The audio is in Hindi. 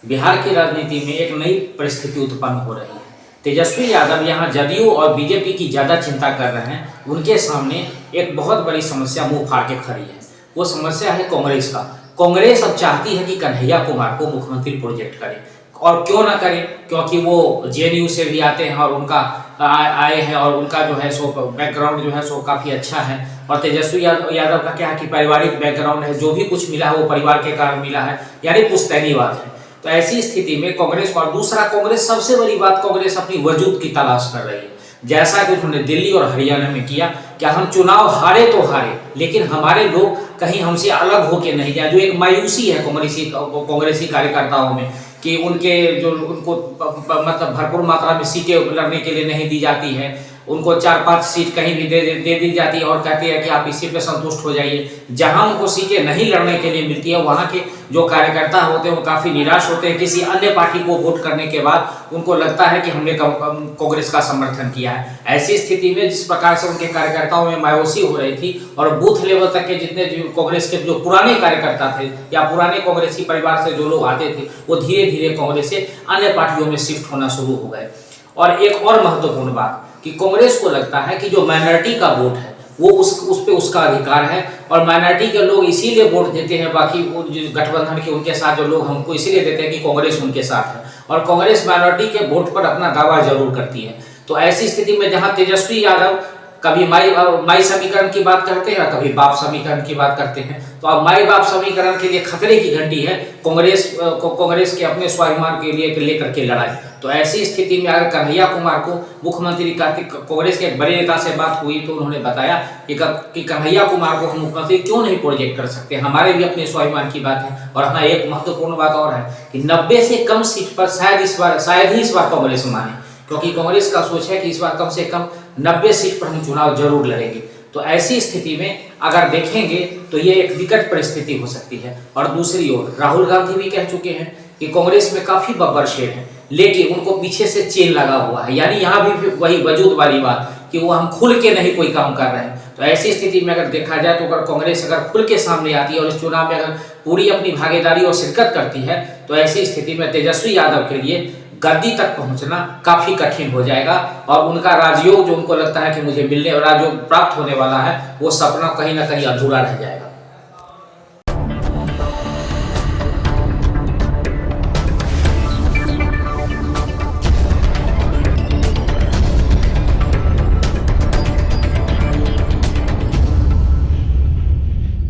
बिहार की राजनीति में एक नई परिस्थिति उत्पन्न हो रही है। तेजस्वी यादव यहाँ जदयू और बीजेपी की ज़्यादा चिंता कर रहे हैं। उनके सामने एक बहुत बड़ी समस्या मुंह फाड़ के खड़ी है। वो समस्या है कांग्रेस का। कांग्रेस अब चाहती है कि कन्हैया कुमार को मुख्यमंत्री प्रोजेक्ट करे, और क्यों ना करे, क्योंकि वो जेएनयू से भी आते हैं और उनका आए हैं और उनका जो है सो बैकग्राउंड जो है सो काफ़ी अच्छा है। और तेजस्वी यादव का क्या है कि पारिवारिक बैकग्राउंड है, जो भी कुछ मिला है वो परिवार के कारण मिला है, यानी पुश्तैनी बात है। तो ऐसी स्थिति में कांग्रेस को, और दूसरा कांग्रेस, सबसे बड़ी बात, कांग्रेस अपनी वजूद की तलाश कर रही है। जैसा कि उन्होंने दिल्ली और हरियाणा में किया, क्या हम चुनाव हारे तो हारे, लेकिन हमारे लोग कहीं हमसे अलग होके नहीं जाए। जो एक मायूसी है कांग्रेसी कार्यकर्ताओं में कि उनके जो उनको मतलब भरपूर मात्रा में सीटें लड़ने के लिए नहीं दी जाती है, उनको 4-5 सीट कहीं भी दे दी जाती है और कहते हैं कि आप इसी पे संतुष्ट हो जाइए। जहां उनको सीटें नहीं लड़ने के लिए मिलती है, वहां के जो कार्यकर्ता होते हैं वो काफ़ी निराश होते हैं। किसी अन्य पार्टी को वोट करने के बाद उनको लगता है कि हमने कांग्रेस का समर्थन किया है। ऐसी स्थिति में जिस प्रकार से उनके कार्यकर्ताओं में मायूसी हो रही थी, और बूथ लेवल तक के जितने कांग्रेस के जो पुराने कार्यकर्ता थे या पुराने कांग्रेसी परिवार से जो लोग आते थे, वो धीरे धीरे कांग्रेस से अन्य पार्टियों में शिफ्ट होना शुरू हो गए। और एक और महत्वपूर्ण बात कि कांग्रेस को लगता है कि जो माइनॉरिटी का वोट है वो उस पे उसका अधिकार है, और माइनॉरिटी के लोग इसीलिए वोट देते हैं, बाकी गठबंधन के उनके साथ जो लोग हैं उनको इसीलिए देते हैं कि कांग्रेस उनके साथ है, और कांग्रेस माइनॉरिटी के वोट पर अपना दावा जरूर करती है। तो ऐसी स्थिति में जहां तेजस्वी यादव कभी माई समीकरण की बात करते हैं, कभी बाप समीकरण की बात करते हैं, तो अब माई बाप समीकरण के लिए खतरे की घंटी है कांग्रेस के अपने स्वाभिमान के लिए लेकर के लड़ाई। तो ऐसी स्थिति में अगर कन्हैया कुमार को मुख्यमंत्री का, कांग्रेस के एक बड़े नेता से बात हुई तो उन्होंने बताया कि कन्हैया कुमार को हम मुख्यमंत्री क्यों नहीं प्रोजेक्ट कर सकते, हमारे भी अपने स्वाभिमान की बात है। और हाँ, एक महत्वपूर्ण बात और है कि 90 से कम सीट पर शायद ही इस बार कांग्रेस माने, क्योंकि कांग्रेस का सोच है कि इस बार कम से कम 90 सीट पर हम चुनाव जरूर लड़ेंगे। तो ऐसी स्थिति में अगर देखेंगे तो ये एक विकट परिस्थिति हो सकती है। और दूसरी ओर राहुल गांधी भी कह चुके हैं कि कांग्रेस में काफी बब्बर शेर है, लेकिन उनको पीछे से चेन लगा हुआ है, यानी यहाँ भी वही वजूद वाली बात कि वो हम खुल के नहीं कोई काम कर रहे हैं। तो ऐसी स्थिति में अगर देखा जाए तो अगर कांग्रेस अगर खुल के सामने आती है और इस चुनाव में अगर पूरी अपनी भागीदारी और शिरकत करती है, तो ऐसी स्थिति में तेजस्वी यादव के लिए गद्दी तक पहुंचना काफी कठिन हो जाएगा, और उनका राजयोग जो उनको लगता है कि मुझे मिलने और राजयोग प्राप्त होने वाला है, वो सपना कहीं ना कहीं अधूरा रह जाएगा।